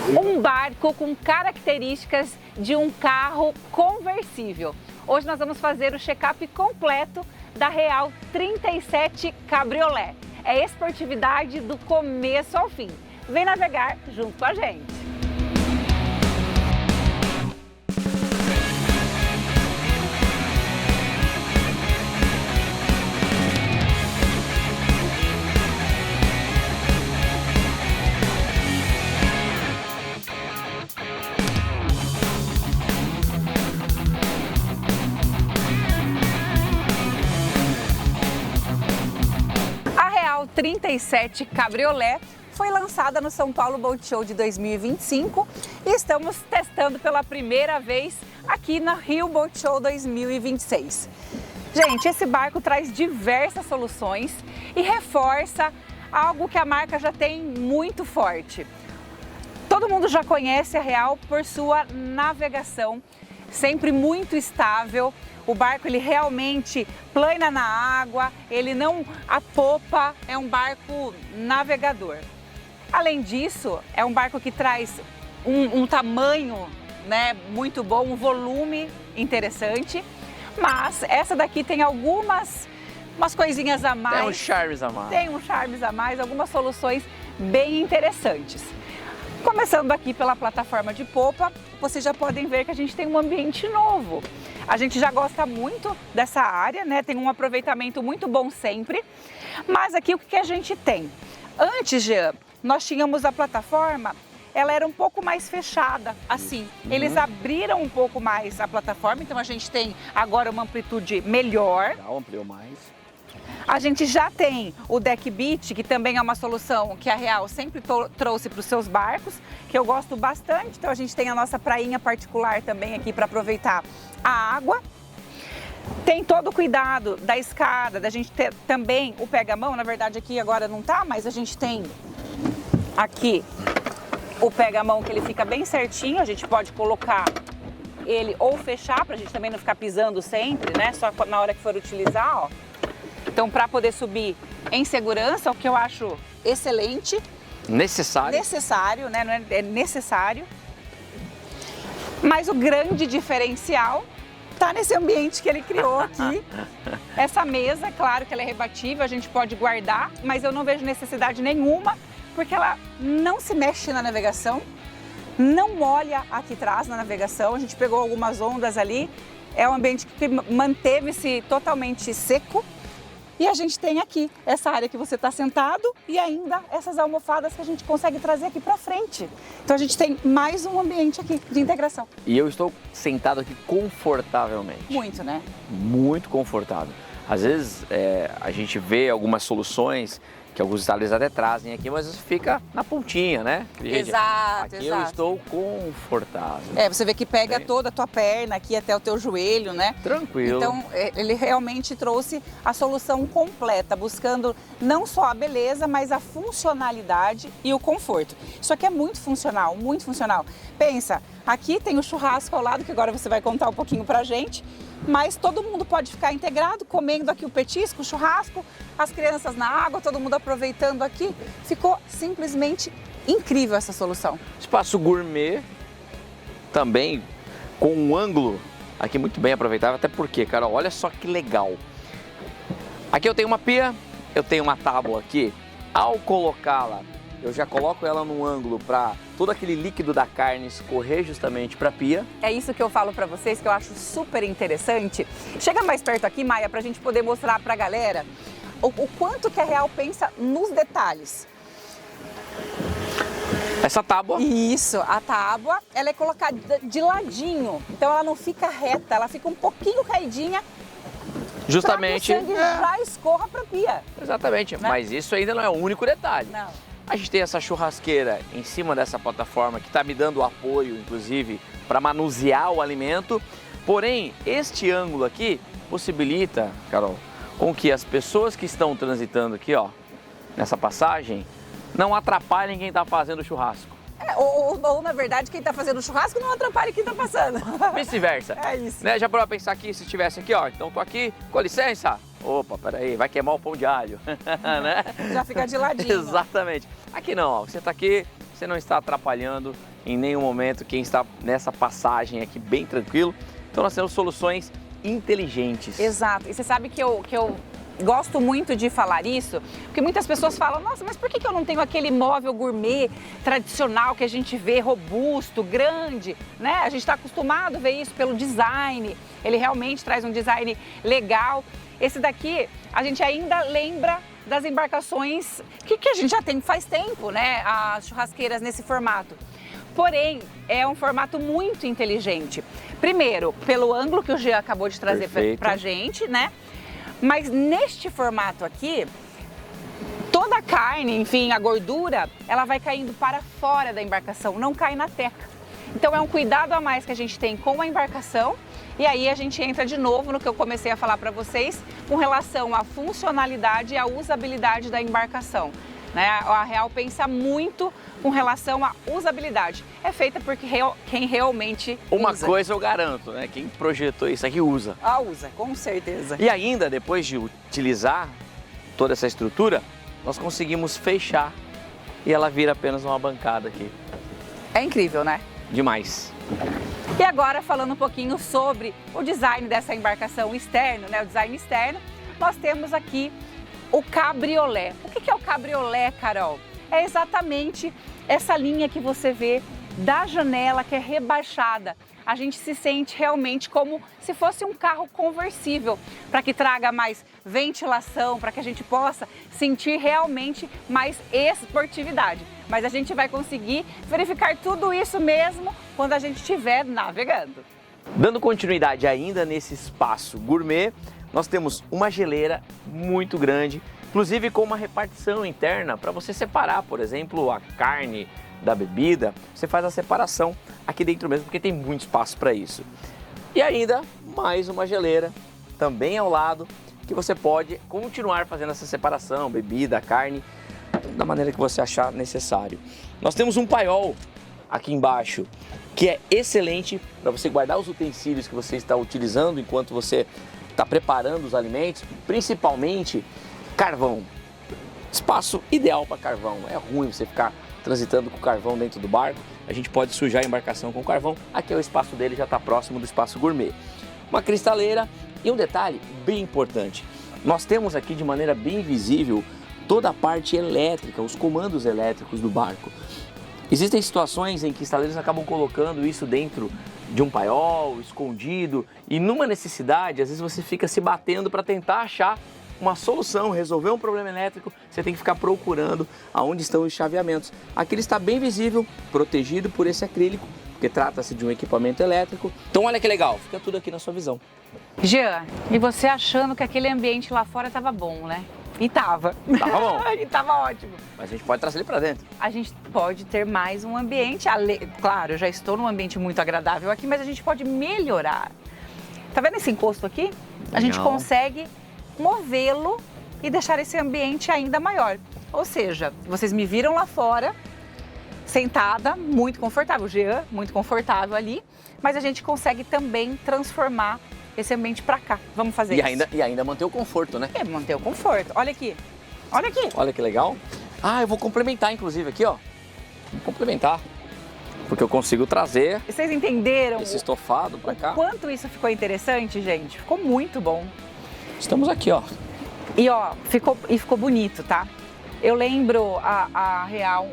Um barco com características de um carro conversível. Hoje nós vamos fazer o check-up completo da Real 37 Cabriolet. É esportividade do começo ao fim. Vem navegar junto com a gente. A Real 37 Cabriolet foi lançada no São Paulo Boat Show de 2025 e estamos testando pela primeira vez aqui na Rio Boat Show 2026. Gente, esse barco traz diversas soluções e reforça algo que a marca já tem muito forte. Todo mundo já conhece a Real por sua navegação, sempre muito estável. O barco ele realmente plana na água, ele não apopa, é um barco navegador. Além disso, é um barco que traz um tamanho, né, muito bom, um volume interessante, mas essa daqui tem umas coisinhas a mais. Tem uns charmes a mais. Tem uns charmes a mais, algumas soluções bem interessantes. Começando aqui pela plataforma de popa, vocês já podem ver que a gente tem um ambiente novo. A gente já gosta muito dessa área, né? Tem um aproveitamento muito bom sempre. Mas aqui o que a gente tem? Antes, Jean, nós tínhamos a plataforma, ela era um pouco mais fechada, assim. Eles abriram um pouco mais a plataforma, então a gente tem agora uma amplitude melhor. Ampliou mais. A gente já tem o Deck Beach, que também é uma solução que a Real sempre trouxe para os seus barcos, que eu gosto bastante. Então a gente tem a nossa prainha particular também aqui para aproveitar a água. Tem todo o cuidado da escada, da gente ter também o pega-mão. Na verdade aqui agora não tá, mas a gente tem aqui o pega-mão que ele fica bem certinho. A gente pode colocar ele ou fechar para a gente também não ficar pisando sempre, né? Só na hora que for utilizar, ó. Então, para poder subir em segurança, o que eu acho excelente. Necessário. Necessário, né? É necessário. Mas o grande diferencial está nesse ambiente que ele criou aqui. Essa mesa, claro que ela é rebatível, a gente pode guardar, mas eu não vejo necessidade nenhuma, porque ela não se mexe na navegação, não molha aqui atrás na navegação. A gente pegou algumas ondas ali, é um ambiente que manteve-se totalmente seco. E a gente tem aqui essa área que você está sentado e ainda essas almofadas que a gente consegue trazer aqui para frente. Então a gente tem mais um ambiente aqui de integração. E eu estou sentado aqui confortavelmente. Muito, né? Muito confortável. Às vezes a gente vê algumas soluções que alguns detalhes até trazem aqui, mas fica na pontinha, né? Exato, aqui exato. eu estou confortável. Você vê que pega toda a tua perna aqui até o teu joelho, né? Tranquilo. Então, ele realmente trouxe a solução completa, buscando não só a beleza, mas a funcionalidade e o conforto. Isso aqui é muito funcional, muito funcional. Pensa, aqui tem o churrasco ao lado, que agora você vai contar um pouquinho pra gente, mas todo mundo pode ficar integrado, comendo aqui o petisco, o churrasco, as crianças na água, todo mundo aproveitando aqui. Ficou simplesmente incrível essa solução. Espaço gourmet, também com um ângulo aqui muito bem aproveitável, até porque, Carol, olha só que legal. Aqui eu tenho uma pia, eu tenho uma tábua aqui. Ao colocá-la, eu já coloco ela num ângulo para todo aquele líquido da carne escorrer justamente para a pia. É isso que eu falo para vocês, que eu acho super interessante. Chega mais perto aqui, Maia, para a gente poder mostrar para a galera o quanto que a Real pensa nos detalhes. Essa tábua. Isso, a tábua, ela é colocada de ladinho, então ela não fica reta, ela fica um pouquinho caidinha. Justamente. Para que o sangue já escorra para a pia. Exatamente, né? Mas isso ainda não é o único detalhe. Não. A gente tem essa churrasqueira em cima dessa plataforma que está me dando apoio, inclusive, para manusear o alimento. Porém, este ângulo aqui possibilita, Carol, com que as pessoas que estão transitando aqui, ó, nessa passagem, não atrapalhem quem está fazendo o churrasco. Ou, na verdade, quem está fazendo o churrasco não atrapalha quem está passando. Vice-versa. É isso. Né? Já parou pra pensar aqui, se estivesse aqui, ó, então tô aqui, com licença. Opa, peraí, vai queimar o pão de alho, né? Já fica de ladinho. Exatamente. Aqui não, ó, você tá aqui, você não está atrapalhando em nenhum momento quem está nessa passagem aqui bem tranquilo. Então nós temos soluções inteligentes. Exato. E você sabe que eu gosto muito de falar isso, porque muitas pessoas falam, nossa, mas por que eu não tenho aquele móvel gourmet tradicional que a gente vê, robusto, grande, né? A gente está acostumado a ver isso pelo design, ele realmente traz um design legal. Esse daqui, a gente ainda lembra das embarcações que a gente já tem faz tempo, né? As churrasqueiras nesse formato. Porém, é um formato muito inteligente. Primeiro, pelo ângulo que o Jean acabou de trazer pra gente, né? Mas neste formato aqui, toda a carne, enfim, a gordura, ela vai caindo para fora da embarcação, não cai na teca. Então é um cuidado a mais que a gente tem com a embarcação. E aí a gente entra de novo no que eu comecei a falar para vocês com relação à funcionalidade e à usabilidade da embarcação. Né? A Real pensa muito com relação à usabilidade. É feita por quem realmente Uma usa. coisa eu garanto, né? Quem projetou isso aqui usa. Ah, usa, com certeza. E ainda, depois de utilizar toda essa estrutura, nós conseguimos fechar e ela vira apenas uma bancada aqui. É incrível, né? Demais. E agora, falando um pouquinho sobre o design dessa embarcação externo, né? O design externo, nós temos aqui o cabriolé. O que é o cabriolé, Carol? É exatamente essa linha que você vê da janela que é rebaixada. A gente se sente realmente como se fosse um carro conversível, para que traga mais ventilação, para que a gente possa sentir realmente mais esportividade. Mas a gente vai conseguir verificar tudo isso mesmo quando a gente estiver navegando. Dando continuidade ainda nesse espaço gourmet, nós temos uma geleira muito grande, inclusive com uma repartição interna para você separar, por exemplo, a carne da bebida. Você faz a separação aqui dentro mesmo, porque tem muito espaço para isso. E ainda mais uma geleira também ao lado, que você pode continuar fazendo essa separação, bebida, carne, da maneira que você achar necessário. Nós temos um paiol aqui embaixo, que é excelente para você guardar os utensílios que você está utilizando enquanto você está preparando os alimentos, principalmente carvão. Espaço ideal para carvão. É ruim você ficar transitando com carvão dentro do barco. A gente pode sujar a embarcação com carvão. Aqui é o espaço dele, já está próximo do espaço gourmet. Uma cristaleira e um detalhe bem importante. Nós temos aqui de maneira bem visível toda a parte elétrica, os comandos elétricos do barco. Existem situações em que estaleiros acabam colocando isso dentro de um paiol, escondido, e numa necessidade, às vezes você fica se batendo para tentar achar uma solução, resolver um problema elétrico, você tem que ficar procurando aonde estão os chaveamentos. Aqui ele está bem visível, protegido por esse acrílico, porque trata-se de um equipamento elétrico. Então olha que legal, fica tudo aqui na sua visão. Jean, e você achando que aquele ambiente lá fora estava bom, né? E tava. Tava bom. E tava ótimo. Mas a gente pode trazer ele para dentro. A gente pode ter mais um ambiente, claro, eu já estou num ambiente muito agradável aqui, mas a gente pode melhorar. Tá vendo esse encosto aqui? A gente consegue movê-lo e deixar esse ambiente ainda maior. Ou seja, vocês me viram lá fora, sentada, muito confortável, Jean, muito confortável ali, mas a gente consegue também transformar esse ambiente para cá. Vamos fazer isso. E ainda manter o conforto, né? É, manter o conforto. Olha aqui. Olha aqui. Olha que legal. Ah, eu vou complementar, inclusive, aqui, ó. Vou complementar. Porque eu consigo trazer Vocês entenderam esse estofado para cá. quanto isso ficou interessante, gente? Ficou muito bom. Estamos aqui, ó. E ó, ficou bonito, tá? Eu lembro a Real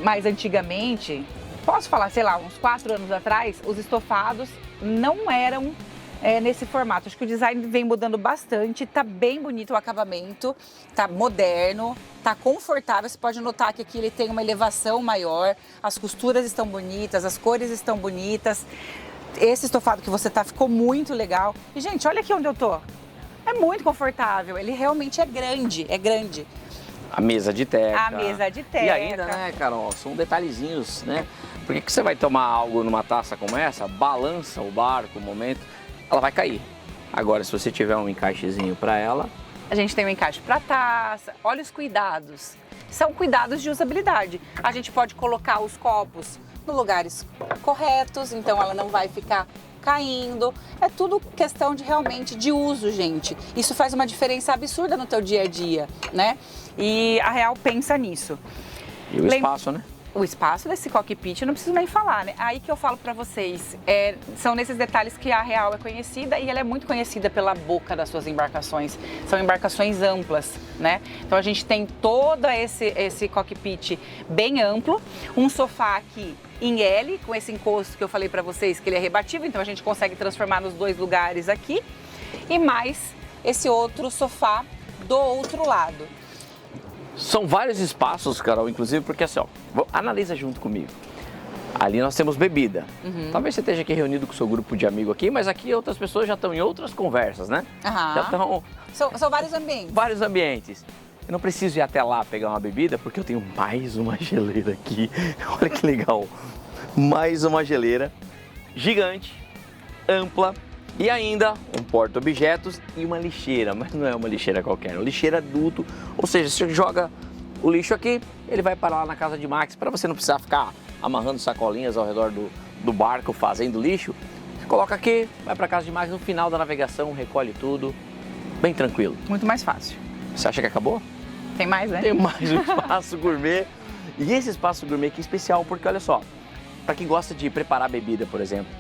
mais antigamente, posso falar, sei lá, uns 4 anos atrás, os estofados não eram nesse formato. Acho que o design vem mudando bastante, tá bem bonito o acabamento, tá moderno, tá confortável. Você pode notar que aqui ele tem uma elevação maior, as costuras estão bonitas, as cores estão bonitas. Esse estofado que você tá ficou muito legal. E gente, olha aqui onde eu tô. É muito confortável, ele realmente é grande, é grande. A mesa de teca. A mesa de teca. E ainda, né, Carol, são detalhezinhos, né? Por que você vai tomar algo numa taça como essa, balança o barco, o momento, ela vai cair. Agora, se você tiver um encaixezinho para ela... A gente tem um encaixe para taça, olha os cuidados. São cuidados de usabilidade. A gente pode colocar os copos nos lugares corretos, então ela não vai ficar caindo. É tudo questão de realmente de uso, gente. Isso faz uma diferença absurda no teu dia a dia, né? E a Real pensa nisso. E o espaço, né? O espaço desse cockpit, eu não preciso nem falar, né? Aí que eu falo para vocês, são nesses detalhes que a Real é conhecida e ela é muito conhecida pela boca das suas embarcações. São embarcações amplas, né? Então a gente tem todo esse cockpit bem amplo, um sofá aqui em L, com esse encosto que eu falei para vocês que ele é rebatível, então a gente consegue transformar nos dois lugares aqui, e mais esse outro sofá do outro lado. São vários espaços, Carol, inclusive, porque assim, ó, analisa junto comigo. Ali nós temos bebida. Talvez você esteja aqui reunido com o seu grupo de amigos aqui, mas aqui outras pessoas já estão em outras conversas, né? Já estão... São vários ambientes. Vários ambientes. Eu não preciso ir até lá pegar uma bebida, porque eu tenho mais uma geleira aqui. Olha que legal. Mais uma geleira gigante, ampla. E ainda um porta-objetos e uma lixeira, mas não é uma lixeira qualquer, é uma lixeira adulto, ou seja, você joga o lixo aqui, ele vai parar lá na casa de Max, para você não precisar ficar amarrando sacolinhas ao redor do barco fazendo lixo. Você coloca aqui, vai para casa de Max, no final da navegação recolhe tudo, bem tranquilo. Muito mais fácil. Você acha que acabou? Tem mais, né? Tem mais um espaço gourmet, e esse espaço gourmet aqui é especial, porque olha só, para quem gosta de preparar bebida, por exemplo,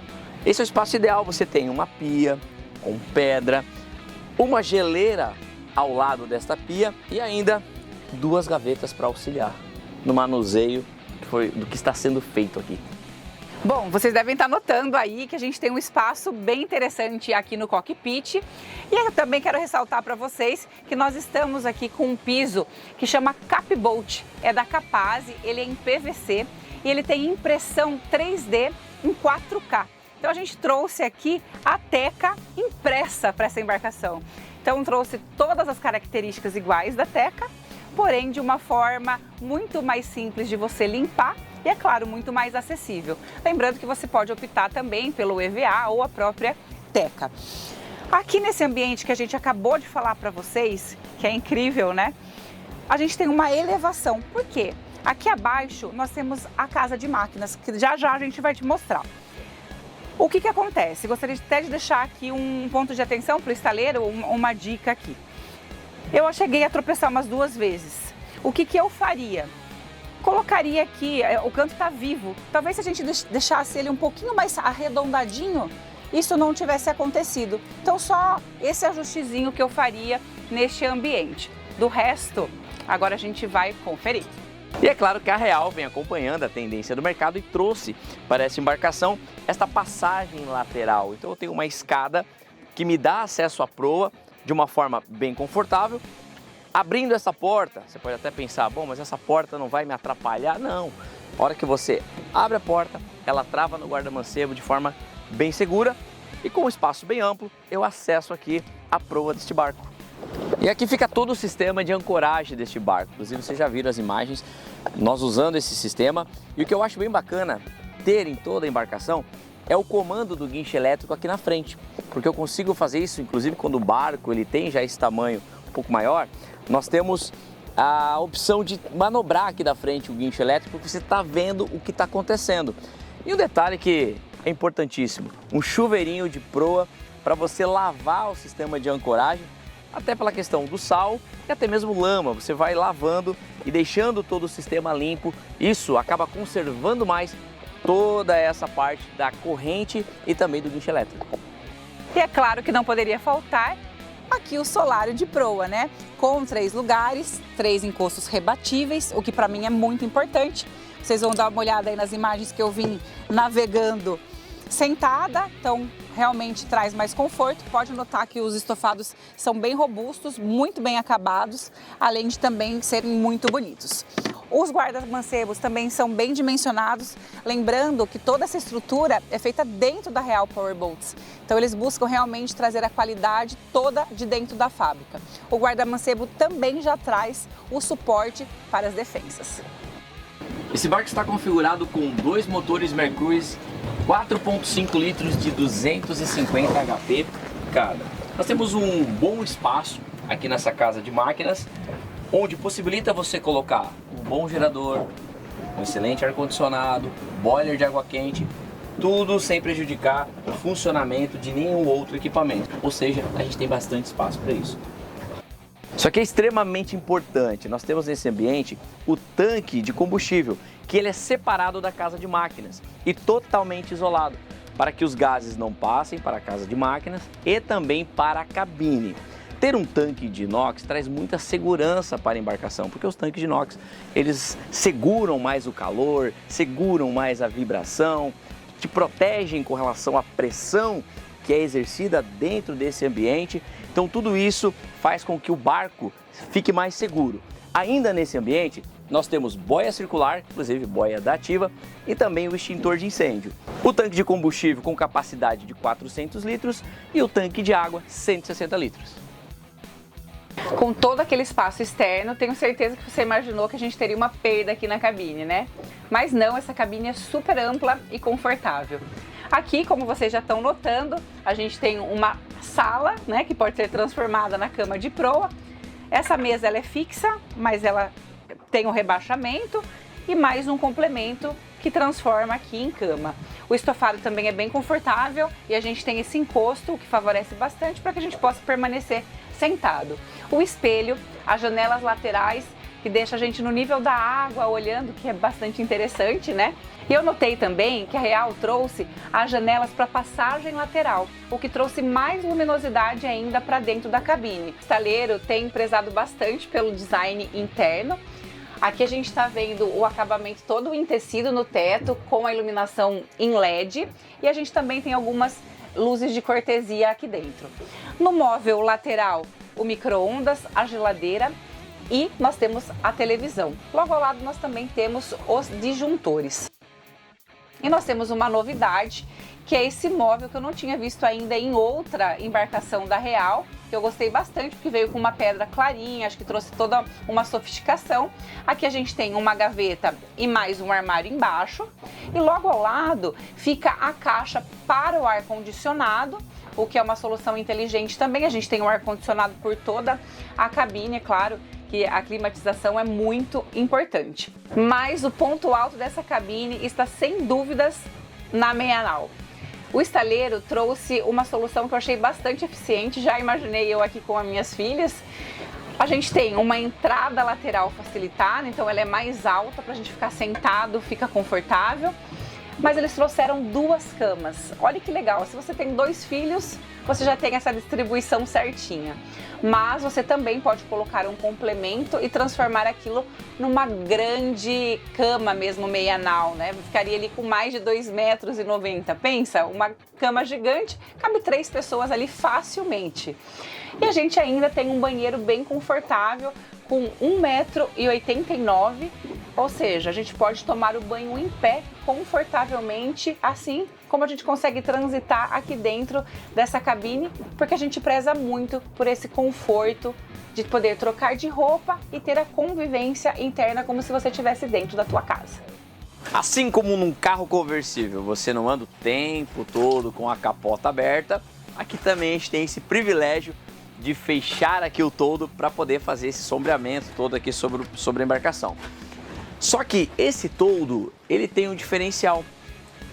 esse é o espaço ideal, você tem uma pia com pedra, uma geleira ao lado desta pia e ainda duas gavetas para auxiliar no manuseio do que está sendo feito aqui. Bom, vocês devem estar notando aí que a gente tem um espaço bem interessante aqui no cockpit. E eu também quero ressaltar para vocês que nós estamos aqui com um piso que chama Capboat, é da Capaz, ele é em PVC e ele tem impressão 3D em 4K. Então a gente trouxe aqui a teca impressa para essa embarcação. Então trouxe todas as características iguais da teca, porém de uma forma muito mais simples de você limpar e, é claro, muito mais acessível. Lembrando que você pode optar também pelo EVA ou a própria teca. Aqui nesse ambiente que a gente acabou de falar para vocês, que é incrível, né? A gente tem uma elevação. Por quê? Aqui abaixo nós temos a casa de máquinas, que já já a gente vai te mostrar. O que acontece? Gostaria até de deixar aqui um ponto de atenção para o estaleiro, uma dica aqui. Eu cheguei a tropeçar umas 2 vezes. O que eu faria? Colocaria aqui, o canto está vivo. Talvez se a gente deixasse ele um pouquinho mais arredondadinho, isso não tivesse acontecido. Então só esse ajustezinho que eu faria neste ambiente. Do resto, agora a gente vai conferir. E é claro que a Real vem acompanhando a tendência do mercado e trouxe para essa embarcação esta passagem lateral. Então eu tenho uma escada que me dá acesso à proa de uma forma bem confortável. Abrindo essa porta, você pode até pensar, bom, mas essa porta não vai me atrapalhar? Não. A hora que você abre a porta, ela trava no guarda-mancebo de forma bem segura e com um espaço bem amplo, eu acesso aqui a proa deste barco. E aqui fica todo o sistema de ancoragem deste barco. Inclusive vocês já viram as imagens, nós usando esse sistema. E o que eu acho bem bacana ter em toda a embarcação é o comando do guincho elétrico aqui na frente. Porque eu consigo fazer isso, inclusive quando o barco ele tem já esse tamanho um pouco maior, nós temos a opção de manobrar aqui da frente o guincho elétrico, porque você está vendo o que está acontecendo. E um detalhe que é importantíssimo, um chuveirinho de proa para você lavar o sistema de ancoragem, até pela questão do sal e até mesmo lama. Você vai lavando e deixando todo o sistema limpo. Isso acaba conservando mais toda essa parte da corrente e também do guincho elétrico. E é claro que não poderia faltar aqui o solário de proa, né? Com 3 lugares, 3 encostos rebatíveis, o que para mim é muito importante. Vocês vão dar uma olhada aí nas imagens que eu vim navegando sentada, então realmente traz mais conforto. Pode notar que os estofados são bem robustos, muito bem acabados, além de também serem muito bonitos. Os guarda-mancebos também são bem dimensionados, lembrando que toda essa estrutura é feita dentro da Real Powerboats. Então eles buscam realmente trazer a qualidade toda de dentro da fábrica. O guarda-mancebo também já traz o suporte para as defensas. Esse barco está configurado com 2 motores Mercury 4.5 litros de 250 HP cada. Nós temos um bom espaço aqui nessa casa de máquinas, onde possibilita você colocar um bom gerador, um excelente ar-condicionado, boiler de água quente, tudo sem prejudicar o funcionamento de nenhum outro equipamento. Ou seja, a gente tem bastante espaço para isso. Só que é extremamente importante, nós temos nesse ambiente o tanque de combustível, que ele é separado da casa de máquinas e totalmente isolado, para que os gases não passem para a casa de máquinas e também para a cabine. Ter um tanque de inox traz muita segurança para a embarcação, porque os tanques de inox, eles seguram mais o calor, seguram mais a vibração, te protegem com relação à pressão que é exercida dentro desse ambiente. Então tudo isso faz com que o barco fique mais seguro. Ainda nesse ambiente, nós temos boia circular, inclusive boia da Ativa, e também o extintor de incêndio. O tanque de combustível com capacidade de 400 litros e o tanque de água 160 litros. Com todo aquele espaço externo, tenho certeza que você imaginou que a gente teria uma perda aqui na cabine, né? Mas não, essa cabine é super ampla e confortável. Aqui, como vocês já estão notando, a gente tem uma sala, né, que pode ser transformada na cama de proa. Essa mesa ela é fixa, mas ela tem um rebaixamento e mais um complemento que transforma aqui em cama. O estofado também é bem confortável e a gente tem esse encosto, o que favorece bastante para que a gente possa permanecer sentado. O espelho, as janelas laterais, que deixa a gente no nível da água olhando, que é bastante interessante, né? E eu notei também que a Real trouxe as janelas para passagem lateral, o que trouxe mais luminosidade ainda para dentro da cabine. O estaleiro tem prezado bastante pelo design interno. Aqui a gente está vendo o acabamento todo em tecido no teto, com a iluminação em LED, e a gente também tem algumas luzes de cortesia aqui dentro. No móvel lateral, o micro-ondas, a geladeira e nós temos a televisão. Logo ao lado nós também temos os disjuntores. E nós temos uma novidade, que é esse móvel que eu não tinha visto ainda em outra embarcação da Real, que eu gostei bastante porque veio com uma pedra clarinha, acho que trouxe toda uma sofisticação. Aqui a gente tem uma gaveta e mais um armário embaixo, e logo ao lado fica a caixa para o ar-condicionado, o que é uma solução inteligente também. A gente tem um ar-condicionado por toda a cabine, é claro que a climatização é muito importante. Mas o ponto alto dessa cabine está sem dúvidas na meia-nau. O estaleiro trouxe uma solução que eu achei bastante eficiente, já imaginei eu aqui com as minhas filhas. A gente tem uma entrada lateral facilitada, então ela é mais alta para a gente ficar sentado, fica confortável. Mas eles trouxeram duas camas. Olha que legal, se você tem 2 filhos, você já tem essa distribuição certinha. Mas você também pode colocar um complemento e transformar aquilo numa grande cama mesmo, meia-nau, né? Ficaria ali com mais de 2,90 metros. Pensa, uma cama gigante, cabe 3 pessoas ali facilmente. E a gente ainda tem um banheiro bem confortável, com 1,89 metros, ou seja, a gente pode tomar o banho em pé confortavelmente, assim como a gente consegue transitar aqui dentro dessa cabine, porque a gente preza muito por esse conforto de poder trocar de roupa e ter a convivência interna como se você estivesse dentro da tua casa. Assim como num carro conversível você não anda o tempo todo com a capota aberta, aqui também a gente tem esse privilégio de fechar aqui o toldo para poder fazer esse sombreamento todo aqui sobre a embarcação. Só que esse toldo, ele tem um diferencial.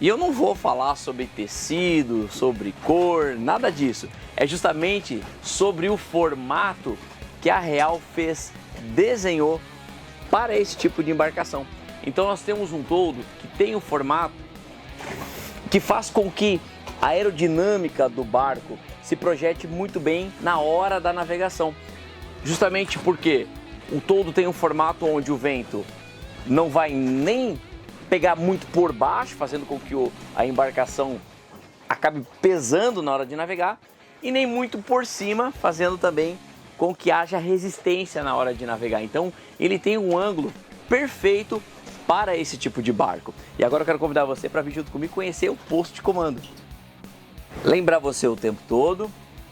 E eu não vou falar sobre tecido, sobre cor, nada disso. É justamente sobre o formato que a Real desenhou para esse tipo de embarcação. Então nós temos um toldo que tem um formato que faz com que a aerodinâmica do barco se projete muito bem na hora da navegação. Justamente porque o toldo tem um formato onde o vento não vai nem pegar muito por baixo, fazendo com que a embarcação acabe pesando na hora de navegar, e nem muito por cima, fazendo também com que haja resistência na hora de navegar. Então ele tem um ângulo perfeito para esse tipo de barco. E agora eu quero convidar você para vir junto comigo conhecer o posto de comando. Lembrar você o tempo todo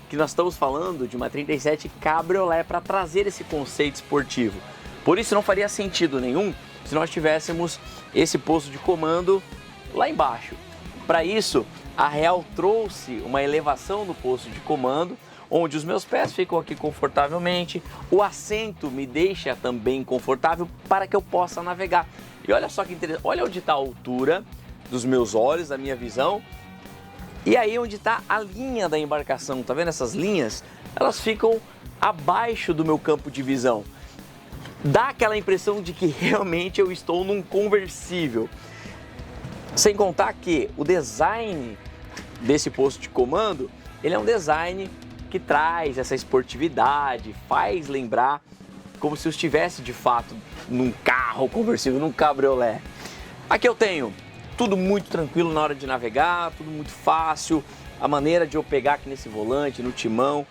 que nós estamos falando de uma 37 Cabriolet para trazer esse conceito esportivo. Por isso não faria sentido nenhum se nós tivéssemos esse posto de comando lá embaixo. Para isso, a Real trouxe uma elevação no posto de comando, onde os meus pés ficam aqui confortavelmente, o assento me deixa também confortável para que eu possa navegar. E olha só que interessante, olha onde está a altura dos meus olhos, da minha visão, e aí onde está a linha da embarcação, tá vendo essas linhas? Elas ficam abaixo do meu campo de visão. Dá aquela impressão de que realmente eu estou num conversível. Sem contar que o design desse posto de comando, ele é um design que traz essa esportividade, faz lembrar como se eu estivesse de fato num carro conversível, num cabriolé. Aqui eu tenho tudo muito tranquilo na hora de navegar, tudo muito fácil, a maneira de eu pegar aqui nesse volante, no timão,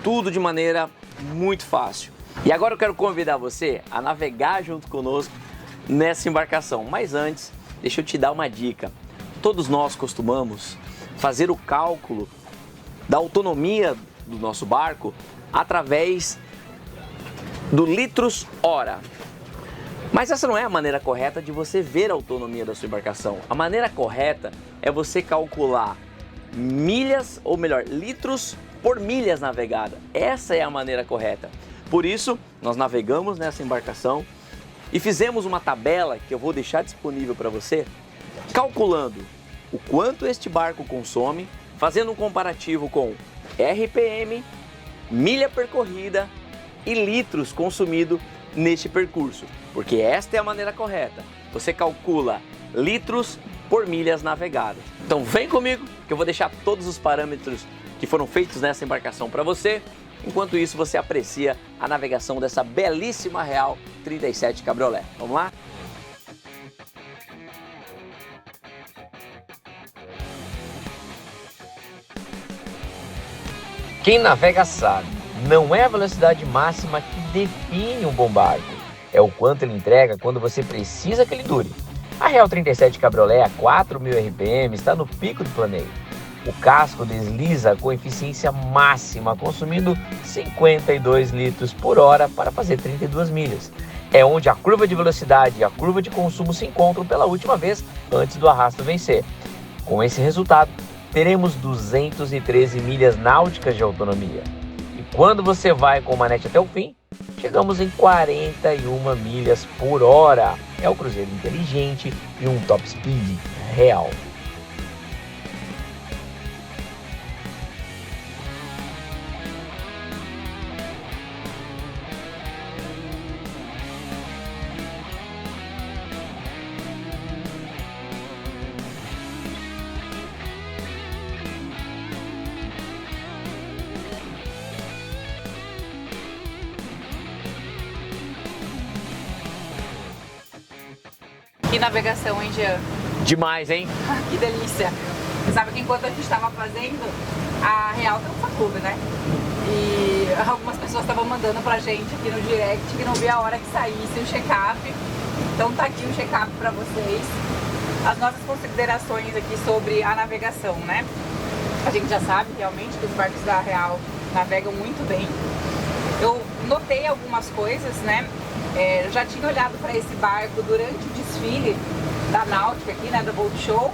tudo de maneira muito fácil. E agora eu quero convidar você a navegar junto conosco nessa embarcação. Mas antes, deixa eu te dar uma dica. Todos nós costumamos fazer o cálculo da autonomia do nosso barco através do litros hora. Mas essa não é a maneira correta de você ver a autonomia da sua embarcação. A maneira correta é você calcular milhas, ou melhor, litros por milhas navegadas. Essa é a maneira correta. Por isso, nós navegamos nessa embarcação e fizemos uma tabela que eu vou deixar disponível para você, calculando o quanto este barco consome, fazendo um comparativo com RPM, milha percorrida e litros consumido neste percurso, porque esta é a maneira correta. Você calcula litros por milhas navegadas. Então vem comigo que eu vou deixar todos os parâmetros que foram feitos nessa embarcação para você. Enquanto isso, você aprecia a navegação dessa belíssima Real 37 Cabriolé. Vamos lá? Quem navega sabe, não é a velocidade máxima que define um bom barco, é o quanto ele entrega quando você precisa que ele dure. A Real 37 Cabriolé a 4.000 RPM está no pico do planeio. O casco desliza com eficiência máxima, consumindo 52 litros por hora para fazer 32 milhas. É onde a curva de velocidade e a curva de consumo se encontram pela última vez antes do arrasto vencer. Com esse resultado, teremos 213 milhas náuticas de autonomia. E quando você vai com o manete até o fim, chegamos em 41 milhas por hora. É o cruzeiro inteligente e um top speed real. Que navegação, hein, Jean? Demais, hein? Que delícia! Você sabe que enquanto a gente estava fazendo, a Real tem um fã-clube, né? E algumas pessoas estavam mandando pra gente aqui no direct que não via a hora que saísse o check-up. Então tá aqui o check-up pra vocês. As nossas considerações aqui sobre a navegação, né? A gente já sabe realmente que os barcos da Real navegam muito bem. Eu notei algumas coisas, né? Eu já tinha olhado para esse barco durante o desfile da Náutica aqui, né, do Boat Show,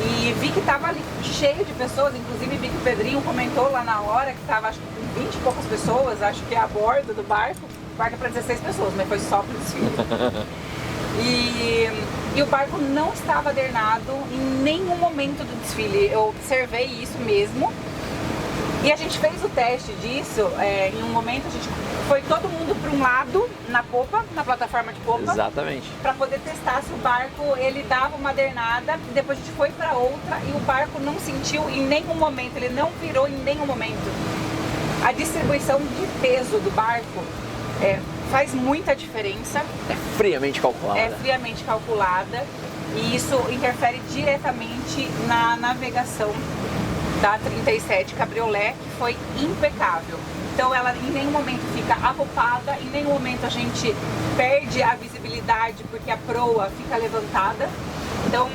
e vi que estava ali cheio de pessoas, inclusive vi que o Pedrinho comentou lá na hora que estava, acho que com 20 e poucas pessoas, acho que a bordo do barco. O barco é para 16 pessoas, mas foi só para o desfile. E o barco não estava adernado em nenhum momento do desfile, eu observei isso mesmo. E a gente fez o teste disso, em um momento a gente foi todo mundo para um lado, na popa, na plataforma de popa. Exatamente. Para poder testar se o barco ele dava uma adernada, depois a gente foi para outra e o barco não sentiu em nenhum momento, ele não virou em nenhum momento. A distribuição de peso do barco faz muita diferença. É friamente calculada. É friamente calculada e isso interfere diretamente na navegação da 37 Cabriolé, que foi impecável. Então ela em nenhum momento fica apopada, em nenhum momento a gente perde a visibilidade porque a proa fica levantada. Então,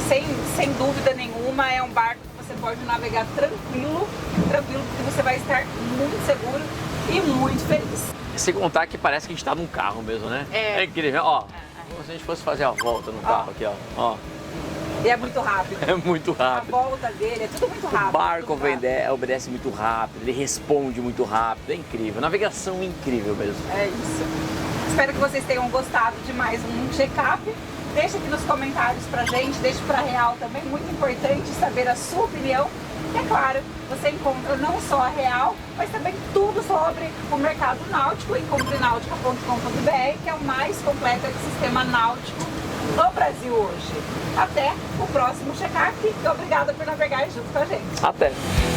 sem dúvida nenhuma, é um barco que você pode navegar tranquilo, porque você vai estar muito seguro e muito feliz. Sem contar que parece que a gente está num carro mesmo, né? É incrível, ó. Como se a gente fosse fazer a volta no carro aqui, ó. E é muito rápido. É muito rápido. A volta dele é tudo muito rápido. O barco obedece muito rápido, ele responde muito rápido, é incrível. Navegação incrível mesmo. É isso. Espero que vocês tenham gostado de mais um check-up. Deixa aqui nos comentários pra gente, deixa pra Real também, muito importante saber a sua opinião. E é claro, você encontra não só a Real, mas também tudo sobre o mercado náutico em comprenautica.com.br, que é o mais completo ecossistema náutico no Brasil hoje. Até o próximo check-up e obrigada por navegar junto com a gente. Até!